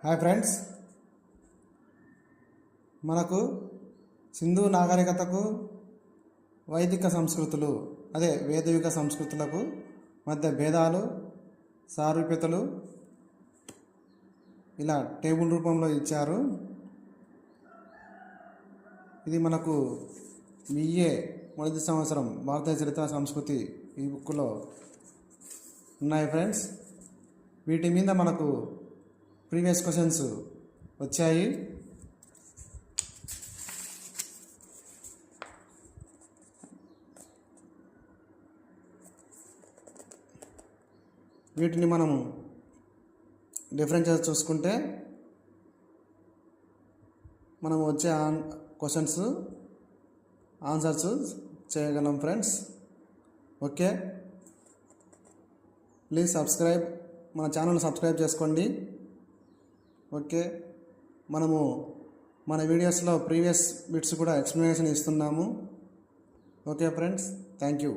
Hi friends, మనకు సింధు నాగరికతకు వైదిక సంస్కృతులు అదే వేదయుగ సంస్కృతులకు మధ్య భేదాలు, సారూప్యతలు ఇలా టేబుల్ రూపంలో ఇచ్చారు. ఇది మనకు BA మొదటి సంవత్సరం భారతీయ చరిత్ర సంస్కృతి ఈ బుక్లో ఉన్నాయి ఫ్రెండ్స్. వీటి మీద మనకు ప్రీవియస్ క్వశ్చన్స్ వచ్చాయి. వీటిని మనము డిఫరెన్షియల్ చూసుకుంటే మనం వచ్చే క్వశ్చన్స్ ఆన్సర్స్ చేయగలం ఫ్రెండ్స్. ఓకే, ప్లీజ్ సబ్స్క్రైబ్, మన ఛానల్ సబ్స్క్రైబ్ చేసుకోండి. ఓకే, మనము మన వీడియోస్లో ప్రీవియస్ బిట్స్ కూడా ఎక్స్ప్లెనేషన్ ఇస్తున్నాము. Okay friends, thank you.